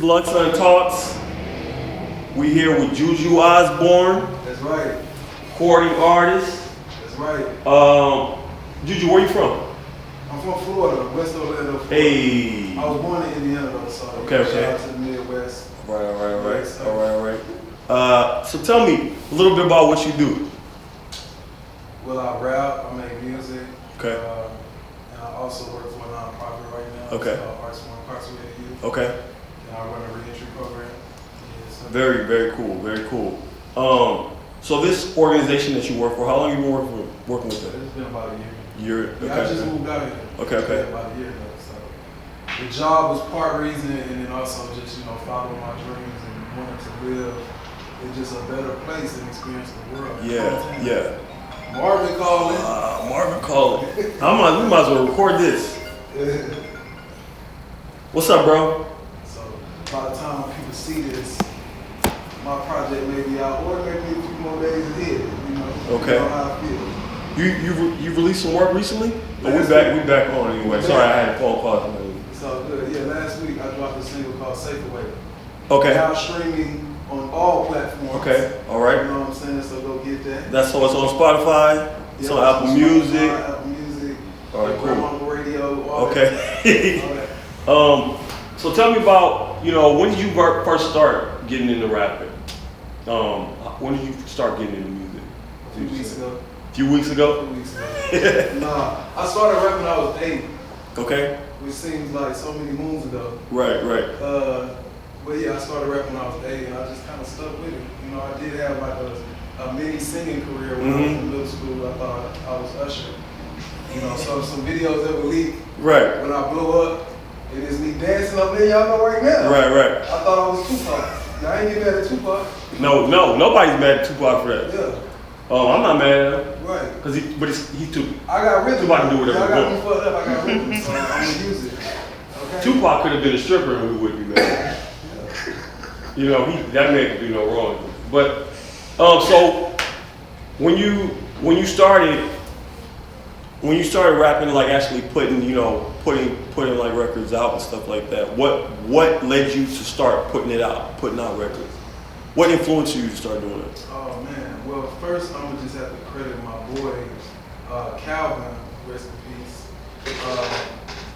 Luxon Talks. We here with Juju Ozbourne. That's right. Recording artist. That's right. Juju, where you from? I'm from Florida, West Orlando, Florida. Hey. I was born in Indiana though, so Okay. shout out to the Midwest. All right. So tell me a little bit about what you do. Well, I rap, I make music. Okay. And I also work for a nonprofit right now. Okay. It's called Arts for Incarcerated Youth. Okay. And I run a reentry program. Yeah, so Very, very cool. So this organization that you work for, how long have you been working with it? It's been about a year. Okay. Yeah, I just moved out here. Okay. Yeah, about a year ago. So the job was part reason, and then also just following my dreams and wanting to live in just a better place and experience the world. Yeah. Marvin calling. Marvin calling. We might as well record this. What's up, bro? So by the time people see this, my project may be out, or maybe a few more days ahead. Okay. You know how I feel. You released some work recently? But we back on anyway. Sorry, I had a phone call. It's all good. Yeah, last week I dropped a single called Safe Away. Okay. Now streaming on all platforms. Okay. All right. You know what I'm saying? So go get that. That's so it's on Spotify. It's on Apple Music. Apple Music. All right, cool. On the radio. All Okay. all that. So tell me about when did you first start getting into rapping? When did you start getting into music? A few weeks ago. Few weeks ago? Nah, I started rapping when I was 8. Okay. Which seems like so many moons ago. Right. But yeah, I started rapping when I was 8, and I just kind of stuck with it. I did have like a mini singing career when I was in middle school. I thought I was Usher. So some videos that would leak. Right. When I blew up, it is me dancing up there, y'all know right now. Right. I thought I was Tupac. I ain't get mad at Tupac. No, nobody's mad at Tupac for that. Yeah. I'm not mad at him. Right. Cause he's too. I got rhythm. Tupac can do whatever I he got wants. me fucked up. I got rhythm, so I'm gonna use it. Okay. Tupac could have been a stripper and we wouldn't be mad. That man could do no wrong. But so when you started rapping, like actually putting like records out and stuff like that, what led you to start putting out records? What influenced you to start doing it? Oh man, well first I'm gonna just have to credit my boy Calvin, rest in peace.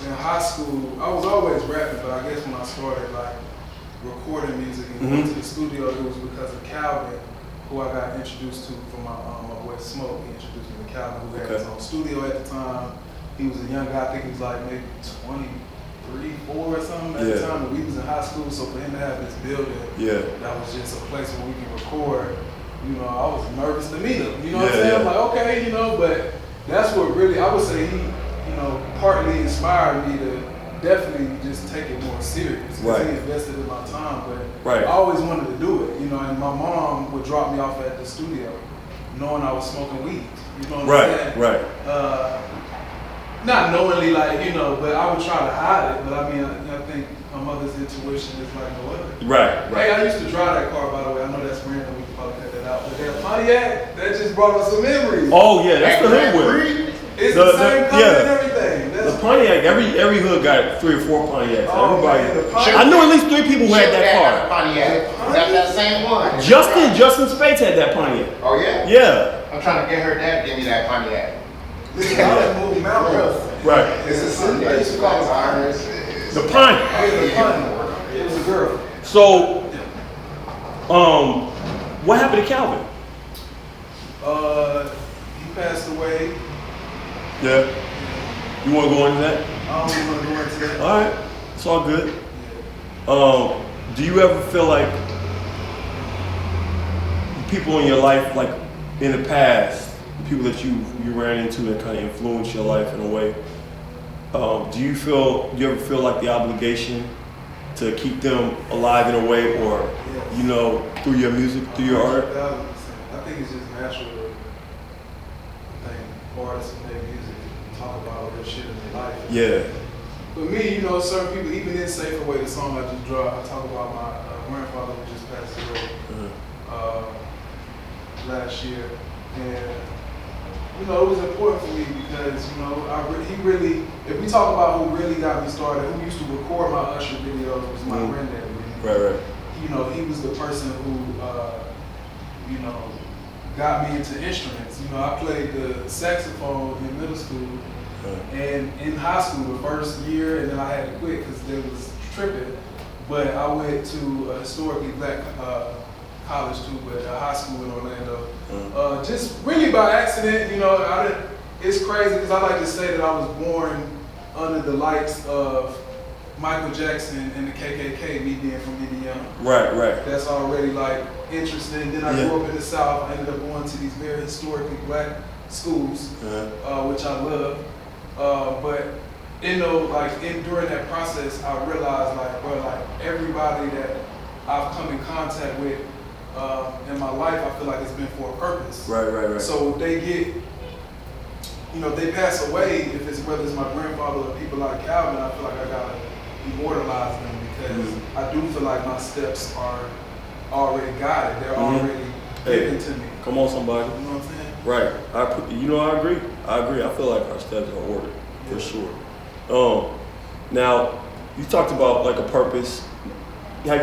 In high school, I was always rapping, but I guess when I started like recording music and going to the studio, it was because of Calvin, who I got introduced to from my boy Smoke. He introduced me to Calvin, who had his own studio at the time. He was a young guy, I think he was like maybe 23, 4 or something at the time. And we was in high school, so for him to have this building, that was just a place where we can record. I was nervous to meet him. You know what I'm saying? I'm like, okay, but that's what really, I would say he, partly inspired me to definitely just take it more serious. Because he invested in my time, but I always wanted to do it. And my mom would drop me off at the studio, knowing I was smoking weed. You know what I'm saying? Right. Not knowingly, but I would try to hide it. But I mean, I think my mother's intuition is like no other. Right. Hey, I used to drive that car, by the way. I know that's random. We can probably cut that out. But that Pontiac, that just brought us some memories. Oh yeah, that's the hood whip. It's the same color and everything. The Pontiac, every hood got 3 or 4 Pontiacs. Pontiac. I knew at least 3 people who had that car. Pontiac. Is that same one? Justin Spades had that Pontiac. Oh yeah? Yeah. I'm trying to get her dad to give me that Pontiac. Listen, I done moved mountains. Right. It's a city. I used to call it Iris. The Pontiac. It was a girl. So, what happened to Calvin? He passed away. Yeah. You want to go into that? I don't want to go into that. All right. It's all good. Do you ever feel like people in your life, like in the past, people that you ran into that kind of influenced your life in a way, do you ever feel like the obligation to keep them alive in a way, or through your music, through your art? 1000%. I think it's just natural. I think artists who make music talk about real shit in their life. Yeah. For me, certain people, even in Safe Away, the song I just dropped, I talk about my grandfather who just passed away last year, and it was important for me because he really, if we talk about who really got me started, who used to record my Usher videos was my granddaddy. Right. You know, he was the person who, you know, got me into instruments. You know, I played the saxophone in middle school and in high school the first year, and then I had to quit because they was tripping. But I went to a historically black college too, but a high school in Orlando. Just really by accident, you know. It's crazy because I like to say that I was born under the lights of Michael Jackson and the KKK, me being from Indiana. Right. That's already like interesting. Then I grew up in the South. I ended up going to these very historically black schools, which I love. But during that process, I realized like everybody that I've come in contact with in my life, I feel like it's been for a purpose. Right. So they get, you know, they pass away, whether it's my grandfather or people like Calvin, I feel like I gotta immortalize them because I do feel like my steps are already guided. They're already given to me. Come on, somebody. You know what I'm saying? Right. I agree. I feel like our steps are ordered for sure. Now, you talked about like a purpose. I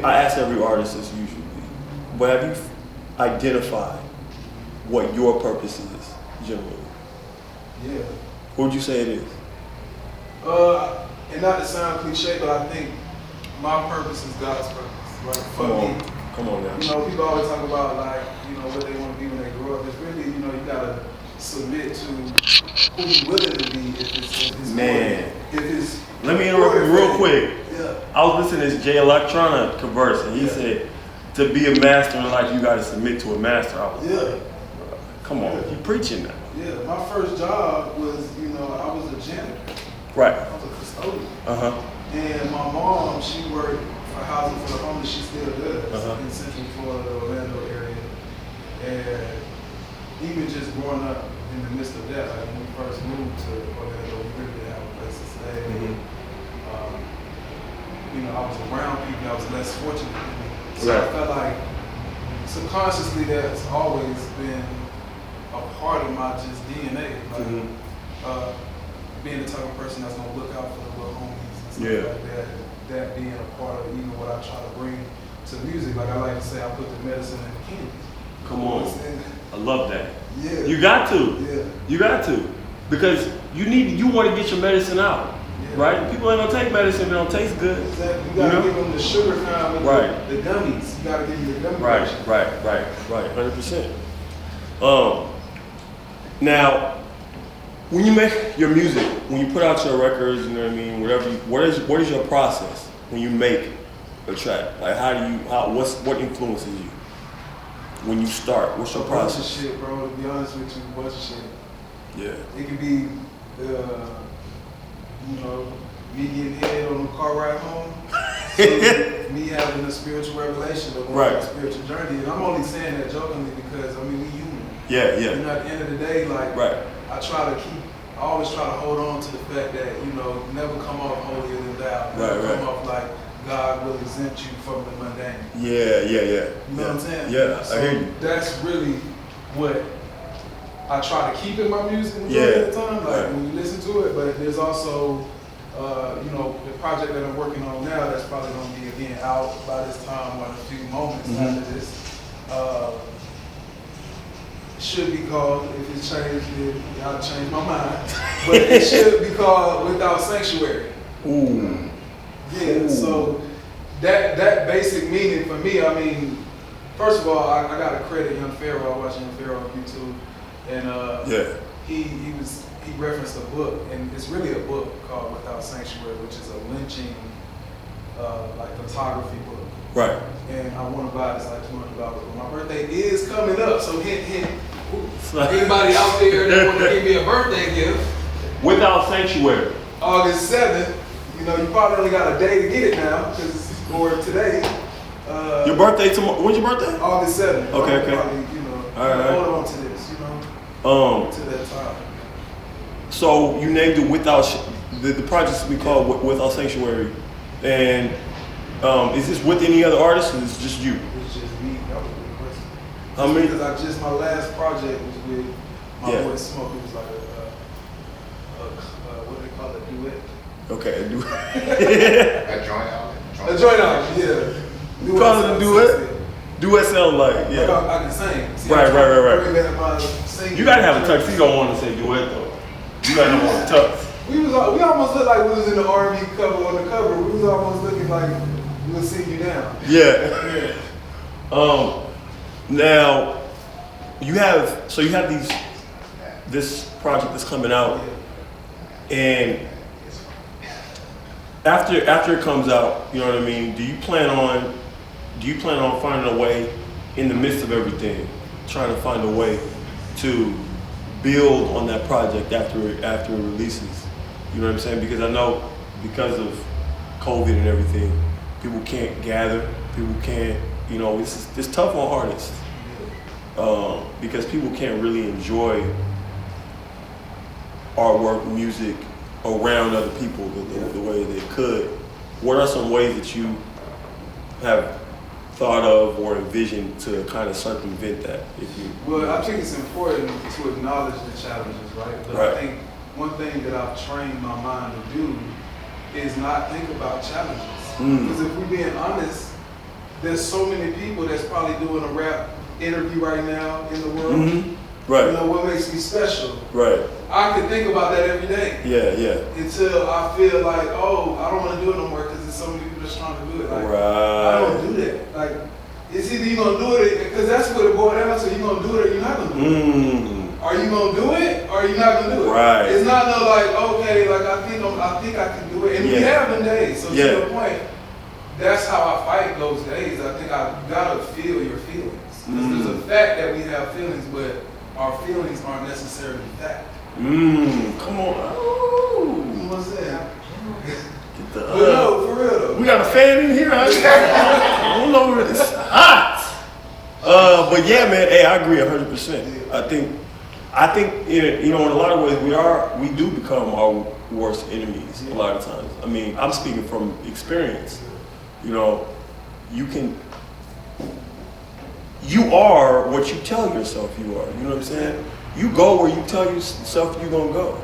ask every artist this usually, but have you identified what your purpose is generally? Yeah. What would you say it is? And not to sound cliche, but I think my purpose is God's purpose. Right? For me. Come on now. You know, people always talk about like, you know, what they want to be when they grow up. It's really, you know, you gotta submit to who you're willing to be if it's Man. If Let me interrupt you real quick. Yeah. I was listening to Jay Electrona converse, and he said, to be a master in life, you got to submit to a master. I was like, come on, you preaching now. Yeah, my first job was, you know, I was a janitor. Right. I was a custodian. Uh-huh. And my mom, she worked for Housing for the Homeless. She still does in Central Florida, Orlando area. And even just growing up in the midst of that, like when we first moved to Orlando, we really didn't have a place to stay. You know, I was around people that was less fortunate than me. So I felt like subconsciously that's always been a part of my just DNA. Like, being the type of person that's gonna look out for the little homies and stuff like that. That being a part of even what I try to bring to music. Like I like to say, I put the medicine in the candy. Come on. I love that. Yeah. You got to. Yeah. You got to. Because you want to get your medicine out. Right? People ain't gonna take medicine if it don't taste good. Exactly. You gotta give them the sugar kind with the gummies. You gotta give them the gummy version. Right. 100%. Now, when you make your music, when you put out your records, you know what I mean, whatever, what is your process when you make a track? Like what influences you when you start? What's your process? A bunch of shit, bro. To be honest with you, a bunch of shit. Yeah. It could be you know, me getting head on the car ride home, so me having a spiritual revelation or going on a spiritual journey. And I'm only saying that jokingly because, I mean, we human. Yeah. You know, at the end of the day, like, I always try to hold on to the fact that, you know, never come off holier than thou. Never come off like God will exempt you from the mundane. Yeah. You know what I'm saying? Yeah, so I hear you. That's really what I try to keep in my music majority of the time, like when you listen to it, but there's also, you know, the project that I'm working on now that's probably going to be again out by this time or in a few moments after this. Should be called, if it's changed, then I'll change my mind, but it should be called Without Sanctuary. Ooh. Yeah, so that basic meaning for me, I mean, first of all, I got to credit Young Pharaoh. I watched Young Pharaoh on YouTube. And he referenced a book, and it's really a book called Without Sanctuary, which is a lynching, like photography book. Right. And I want to buy it. It's like $200. But my birthday is coming up, so hint. Anybody out there that want to give me a birthday gift? Without Sanctuary. August 7th. You know, you probably only got a day to get it now, or today. Your birthday tomorrow? When's your birthday? August 7th. Okay. Probably, you know, hold on to this, you know, to that time. So you named it Without, the project's we call Without Sanctuary, and is this with any other artists, or is it just you? It's just me. That was a good question. How many? Because my last project was with my boy Smoke. It was like what do they call it, duet? Okay, a duet. A joint album? A joint album, yeah. You call it a duet? Duet sound like, yeah. I can sing. See, Right. Right. You gotta have a tuxedo on to say duet though. You gotta know on the tux. We almost looked like we was in the R&B cover on the cover. We was almost looking like we would sing you down. Yeah. Now you have this project that's coming out, and after it comes out, you know what I mean? Do you plan on finding a way in the midst of everything, trying to find a way to build on that project after it releases? You know what I'm saying? Because I know because of COVID and everything, people can't gather. People can't, it's tough on artists because people can't really enjoy artwork, music around other people the way they could. What are some ways that you have thought of or envisioned to kind of circumvent that? Well, I think it's important to acknowledge the challenges, right? But right. I think one thing that I've trained my mind to do is not think about challenges. Because if we're being honest, there's so many people that's probably doing a rap interview right now in the world. Mm-hmm. Right. What makes me special? Right. I can think about that every day. Yeah. Until I feel like, I don't want to do it no more because there's so many people that's trying to do it. Like, right. I don't do that. Like, it's either you're going to do it, because that's what it boils down to. You're going to do it or you're not going to do it. Are you going to do it or are you not going to do it? Right. It's not no like, okay, like I think I can do it. And we have been days. So to your point, that's how I fight those days. I think I got to feel your feelings. Because there's a fact that we have feelings, but our feelings aren't necessarily fact. Come on. Ooh. You know what I'm saying? But no, for real though. We got a fan in here. I don't know where it's hot. But yeah, man. Hey, I agree 100%. I think in a lot of ways we do become our worst enemies a lot of times. I mean, I'm speaking from experience. You are what you tell yourself you are. You know what I'm saying? You go where you tell yourself you're gonna go.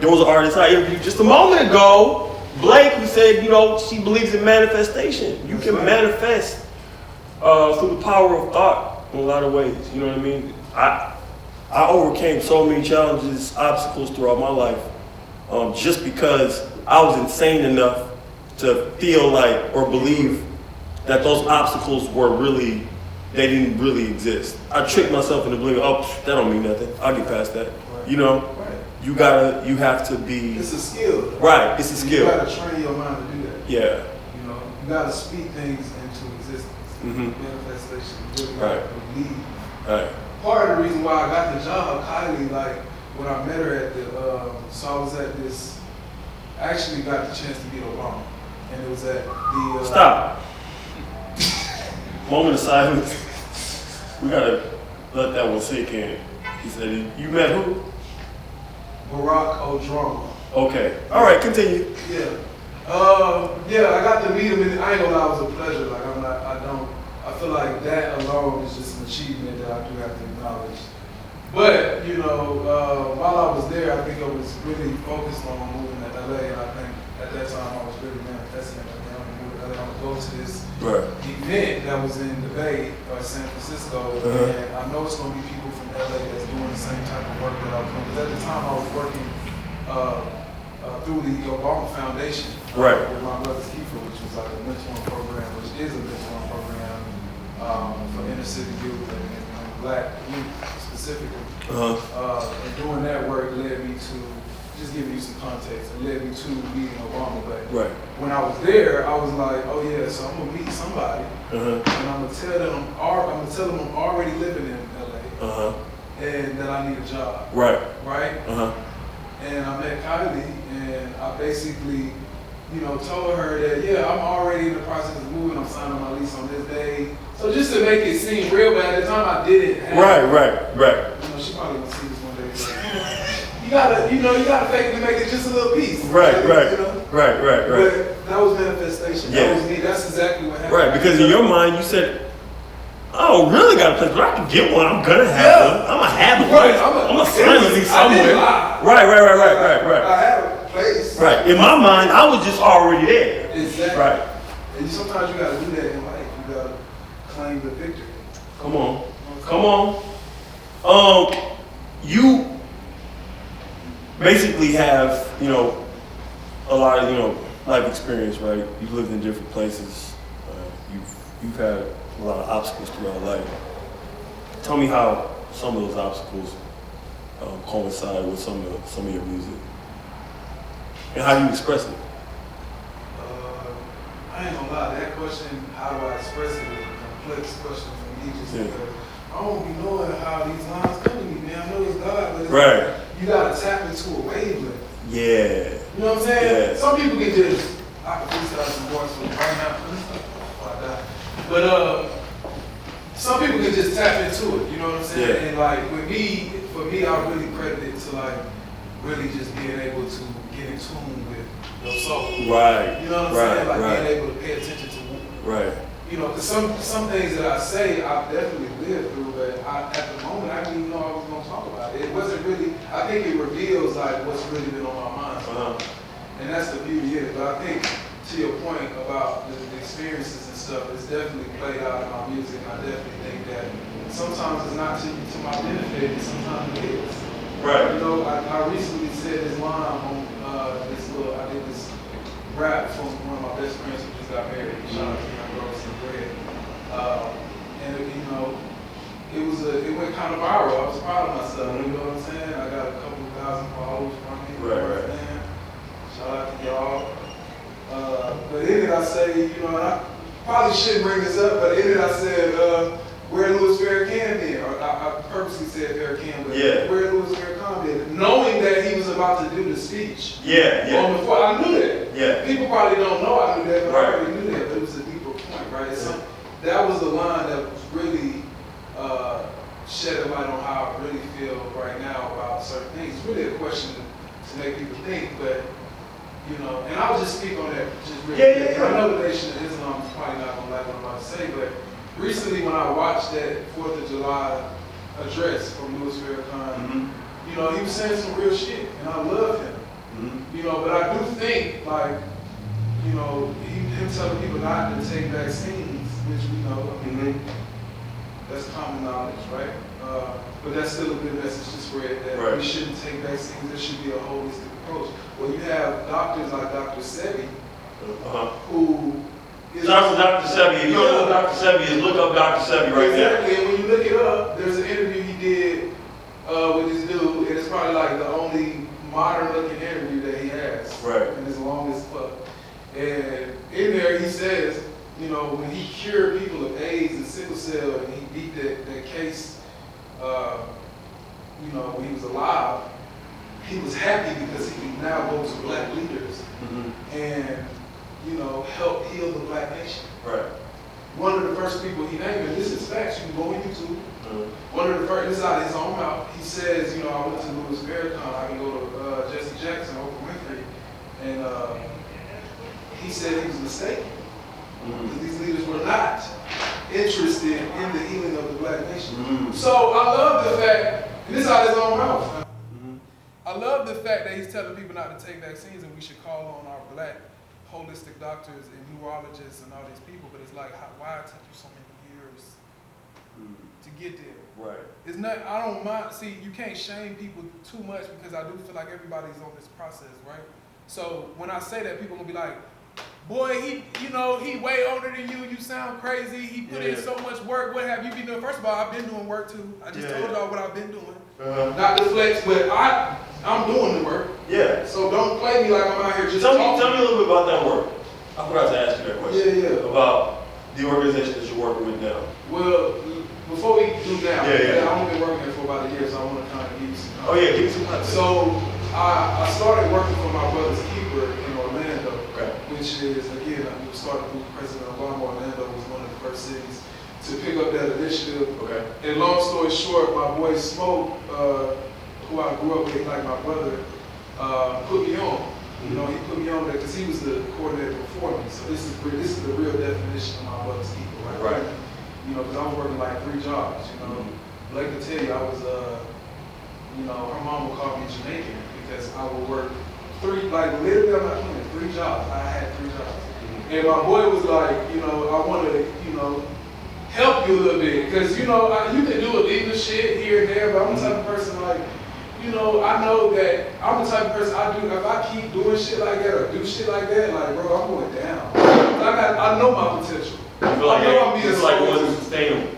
There was an artist I interviewed just a moment ago, Blake, who said, she believes in manifestation. You can manifest through the power of thought in a lot of ways. You know what I mean? I overcame so many challenges, obstacles throughout my life, just because I was insane enough to feel like or believe that those obstacles they didn't really exist. I tricked myself into believing, that don't mean nothing. I'll get past that. Right. You have to be. It's a skill. Right, it's a skill. You gotta train your mind to do that. Yeah. You gotta speak things into existence. Manifestation. You really gotta believe. Right. Part of the reason why I got the job, Kylie, like when I met her at so I was at this, I actually got the chance to meet Obama. And it was at the. Stop. Moment of silence. We gotta let that one sink in. He said, you met who? Barack Obama. Okay. All right, continue. Yeah. I got to meet him, and I ain't gonna lie, it was a pleasure. Like, I feel like that alone is just an achievement that I do have to acknowledge. But, while I was there, I think I was really focused on moving to LA, and I think at that time I was really manifesting that I'm gonna move to LA. I'm gonna go to this event that was in the Bay or San Francisco, and I know it's gonna be people from LA that's doing the same type of work that I was doing. Because at the time I was working through the Obama Foundation with my brother Kiefer, which was like a mentoring program, which is a mentoring program for inner city youth and black youth specifically. And doing that work led me to, just giving you some context, it led me to meeting Obama. But when I was there, I was like, so I'm gonna meet somebody, and I'm gonna tell them I'm already living in LA, and that I need a job. Right. And I met Kylie, and I basically, told her that I'm already in the process of moving. I'm signing my lease on this day. So just to make it seem real, but at the time I didn't have. Right. She probably gonna see this one day. You gotta fake it to make it just a little piece. Right. But that was manifestation. That was me. That's exactly what happened. Right, because in your mind you said, I don't really got a place, but I can get one. I'm gonna have one. I'm gonna have one. I'm gonna sign a lease somewhere. Right. I have it. place. Right. In my mind, I was just already there. Exactly. Right. And sometimes you gotta do that in life. You gotta claim the victory. Come on. Come on. You basically have, a lot of, life experience, right? You've lived in different places. You've had a lot of obstacles throughout life. Tell me how some of those obstacles coincide with some of your music, and how do you express it? I ain't gonna lie, that question, how do I express it, is a complex question for me just because I don't be knowing how these lines come to me, man. I know it's God, but it's Right. like, you gotta tap into a wavelength. Yeah. You know what I'm saying? Yeah. Some people can just, I can freestyle some voice for right now. Before I die. But some people can just tap into it, you know what I'm saying? Yeah. And like for me, I really credit it to like really just being able to get in tune with your soul. Right. You know what I'm saying? Like being able to pay attention to Right. because some things that I say I've definitely lived through, but at the moment I didn't even know I was going to talk about it. It wasn't really, I think it reveals like what's really been on my mind. And that's the beauty of it. But I think to your point about the experiences and stuff, it's definitely played out in my music. I definitely think that sometimes it's not to my benefit, and sometimes it is. Right. I recently said this line on I did this rap from one of my best friends who just got married. Shout out to my brother, some bread. And it went kind of viral. I was proud of myself. You know what I'm saying? I got a couple thousand followers from it. Right. Shout out to y'all. But in it I say, and I probably shouldn't bring this up, but in it I said, where Louis Farrakhan been? Or I purposely said Farrakhan, but where Louis Farrakhan been? Knowing that he was about to do the speech. On the floor, I knew that. Yeah. People probably don't know I knew that, but I already knew that. But it was a deeper point, right? So that was the line that was really shed a light on how I really feel right now about certain things. It's really a question to make people think, but and I'll just speak on that just really quick. I know the Nation of Islam is probably not gonna like what I'm about to say, but recently when I watched that 4th of July address from Louis Farrakhan, he was saying some real shit, and I love him. But I do think like, him telling people not to take vaccines, which we know, that's common knowledge, right? But that's still a good message to spread that we shouldn't take vaccines. There should be a holistic approach. Well, you have doctors like Dr. Sebi, who is Shout out to Dr. Sebi. If you don't know who Dr. Sebi is, look up Dr. Sebi right now. Exactly, and when you look it up, there's an interview he did with this dude, and it's probably like the only modern-looking interview that he has. Right. And it's long as fuck. And in there he says, when he cured people of AIDS and sickle cell, and he beat that case, when he was alive, he was happy because he could now go to black leaders and, help heal the black nation. Right. One of the first people he named, and this is facts, you can go on YouTube. One of the first, this is out of his own mouth, he says, I went to Louis Farrakhan, I can go to Jesse Jackson, Oprah Winfrey, and he said he was mistaken. Because these leaders were not interested in the healing of the black nation. So I love the fact, and this is out of his own mouth. I love the fact that he's telling people not to take vaccines and we should call on our black holistic doctors and neurologists and all these people, but it's like, why it took you so many years to get there? Right. It's not, I don't mind, see, you can't shame people too much because I do feel like everybody's on this process, right? So when I say that, people gonna be like, boy, he way older than you, you sound crazy, he put in so much work, what have you been doing? First of all, I've been doing work too. I just told y'all what I've been doing. Not to flex, but I'm doing the work. Yeah. So don't play me like I'm out here just Tell talking. me a little bit about that work. I forgot to ask you that question. Yeah. About the organization that you're working with now. Well, before we do now, Yeah. I've only been working there for about a year, so I want to kind of give you some context. Oh yeah, give me some context. So I started working for my brother's keeper in Orlando, which is, again, we started with President Obama. Orlando was one of the first cities to pick up that initiative. And long story short, my boy Smoke, who I grew up with, like my brother, put me on. He put me on there because he was the coordinator before me. So this is the real definition of my brother's keeper, right? Because I was working like 3 jobs. Blake could tell you I was, her mom would call me Jamaican because I would work literally, I'm not playing, 3 jobs. I had 3 jobs. And my boy was like, you know, I want to, you know, help you a little bit. Because, you know, you can do illegal shit here and there, but I'm the type of person like, you know, I know that I'm the type of person if I keep doing shit like that or do shit like that, like, bro, I'm going down. I know my potential. I feel like it's like it wasn't sustainable.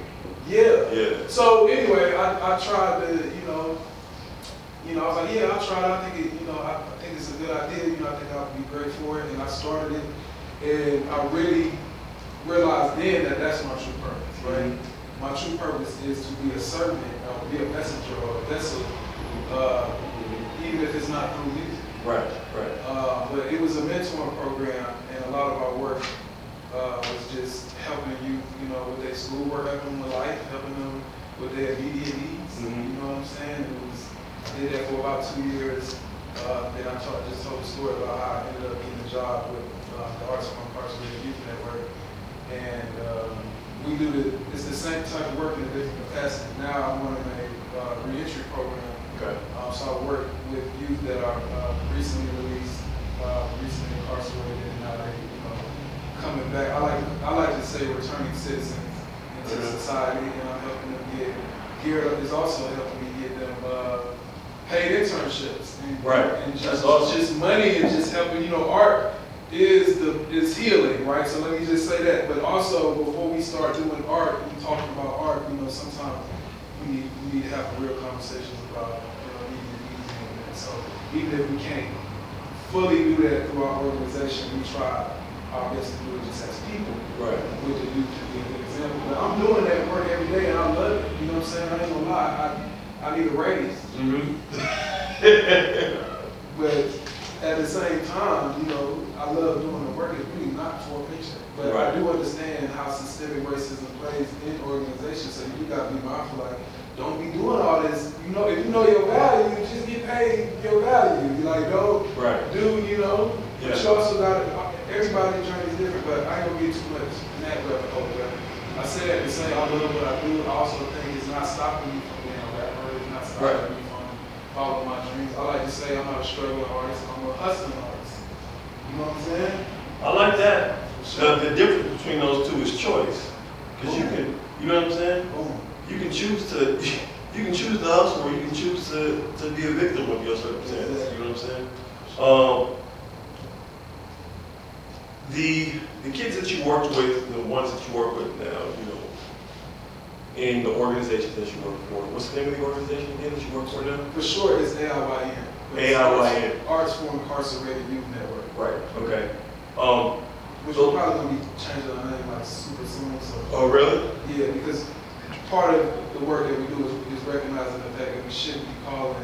Yeah. Yeah. So anyway, I tried to, I was like, yeah, I'll try it. I think I think it's a good idea. You know, I think I'll be great for it. And I started it, and I really realized then that that's my true purpose, right? Mm-hmm. My true purpose is to be a servant, be a messenger or a vessel, even if it's not through music. Right. But it was a mentoring program, and a lot of our work was just helping you know, with their schoolwork, helping them with life, helping them with their immediate needs. Mm-hmm. You know what I'm saying? I did that for about 2 years. Then I just told the story about how I ended up getting a job with the Arts for Incarcerated Youth Network. And it's the same type of work in a different capacity. Now I'm running a reentry program. Okay. So I work with youth that are recently released, recently incarcerated, and now they, coming back. I like to say returning citizens into society, and I'm helping them get geared up. It's also helping me get them paid internships. And just money and just helping. You know, art is healing, right? So let me just say that. But also, before we start doing art, we talking about art. You know, sometimes we need to have real conversations about needing to ease in. So even if we can't fully do that through our organization, we try our best to do it just as people. Right. With the youth to be a good example. But I'm doing that work every day, and I love it. You know what I'm saying? I ain't gonna lie. I need a raise. Mm-hmm. But at the same time, you know, I love doing the work. It's really not for a paycheck. But I do understand how systemic racism plays in organizations, so you gotta be mindful, like, don't be doing all this. You know, if you know your value, just get paid your value. You like, don't do, you know. Yeah. But you also gotta, everybody's journey is different, but I ain't gonna get too much in that rabbit hole. I say that to say I love what I do. I also think it's not stopping me from being a rapper. It's not stopping me from following my dreams. I like to say I'm not a struggling artist. I'm a hustling artist. You know what I'm saying? I like that. Sure. The difference between those two is choice. Because you can, you know what I'm saying? You can choose to hustle, or you can choose to be a victim of your circumstances. You know what I'm saying? The kids that you work with, the ones that you work with now, you know, in the organization that you work for, what's the name of the organization again that you work for now? For sure, it's AIYN. AIYN. Arts for Incarcerated Youth Network. Right. Okay. Which we're probably gonna be changing our name like super soon. So. Oh really? Yeah, because part of the work that we do is recognizing the fact that we shouldn't be calling,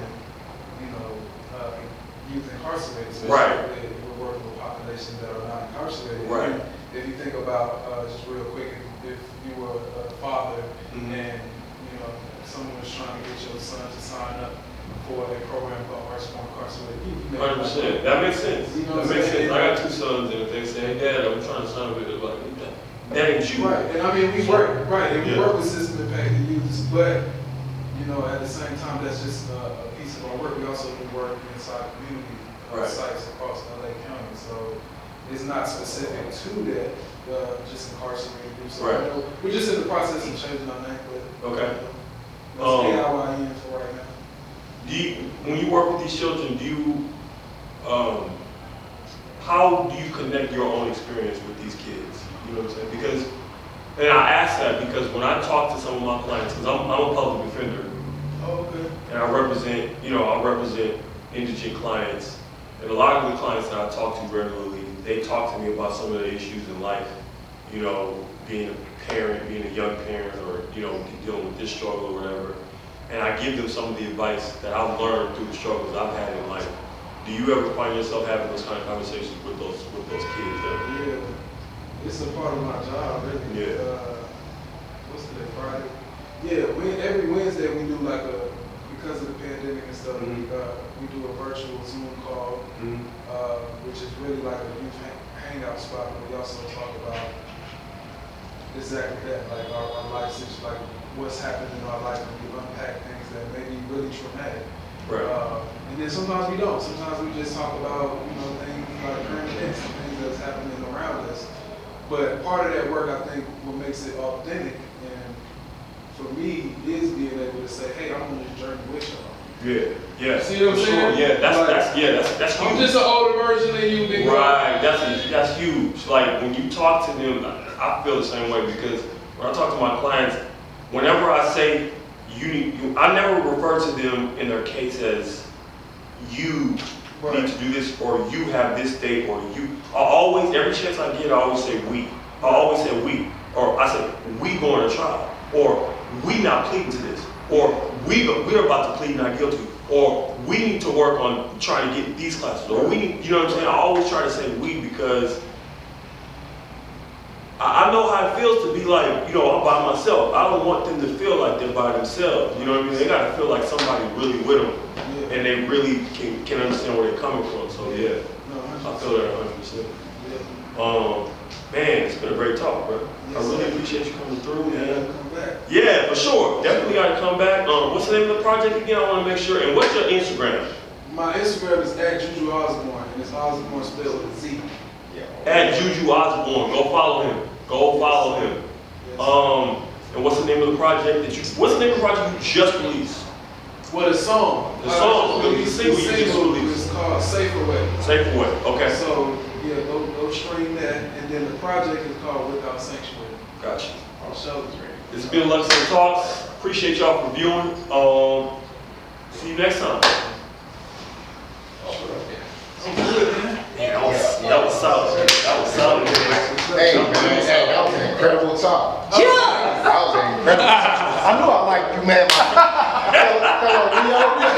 youth incarcerated, especially if we're working with populations that are not incarcerated. Right. And if you think about, just real quick, if you were a father and someone was trying to get your son to sign up for a program called Arts for Incarcerated Youth. 100%. That makes sense. You know that makes sense. I got 2 sons, and if they say, "Hey, Dad, I'm trying to sign up with it," like, that ain't you. Right. And I mean, we work with system impacted youths, but at the same time, that's just a piece of our work. We also do work inside community sites across LA County, so it's not specific to that. Just incarcerated youth. So we're just in the process of changing our name, but that's AIYN for right now. When you work with these children, how do you connect your own experience with these kids? You know what I'm saying? And I ask that because when I talk to some of my clients, because I'm a public defender, and I represent indigent clients, and a lot of the clients that I talk to regularly, they talk to me about some of the issues in life, being a parent, being a young parent, or dealing with this struggle or whatever. And I give them some of the advice that I've learned through the struggles I've had in life. Do you ever find yourself having those kind of conversations with those kids? Yeah, it's a part of my job, really. Yeah. What's today, Friday? Yeah, every Wednesday we do because of the pandemic and stuff, we do a virtual Zoom call, which is really like a youth hangout spot, but we also talk about exactly that, like our life situation, like what's happened in our life, and we unpack things that may be really traumatic. Right. And then sometimes we don't. Sometimes we just talk about, things like current events and things that's happening around us. But part of that work, I think, what makes it authentic, and for me, is being able to say, hey, I'm on this journey with y'all. Yeah. See what I'm For saying? Sure. Yeah, that's I'm huge. just an older version of you, big Right, that's huge. Like when you talk to them, I feel the same way because when I talk to my clients, whenever I say I never refer to them in their case as you need to do this or you have this date or you. I always, every chance I get, I always say we. I always say we, or I say we going to trial, or we not pleading to this, or we're about to plead not guilty, or we need to work on trying to get these classes, or we need, you know what I'm saying? I always try to say we because I know how it feels to be like, I'm by myself. I don't want them to feel like they're by themselves. You know what I mean? They gotta feel like somebody really with them, and they really can understand where they're coming from. So yeah, I feel that 100%. Man, it's been a great talk, bro. I really appreciate you coming through, man. Come back. Yeah, for sure. Definitely gotta come back. What's the name of the project again? I want to make sure. And what's your Instagram? My Instagram is @Juju Ozbourne, and it's Osbourne spelled with a Z. @Juju Ozbourne. Go follow him. And what's the name of the project what's the name of the project you just released? Well, the song. The song. The single you just released. It's called Safer Way. Safer Way. Okay. So, yeah, go stream that. And then the project is called Without Sanctuary. Gotcha. Our show is ready. It's been Luxury Talks. Appreciate y'all for viewing. See you next time. That was solid. That was solid. Hey, man, that was an incredible talk. That was incredible. I knew I liked you, man. My fellow Leo.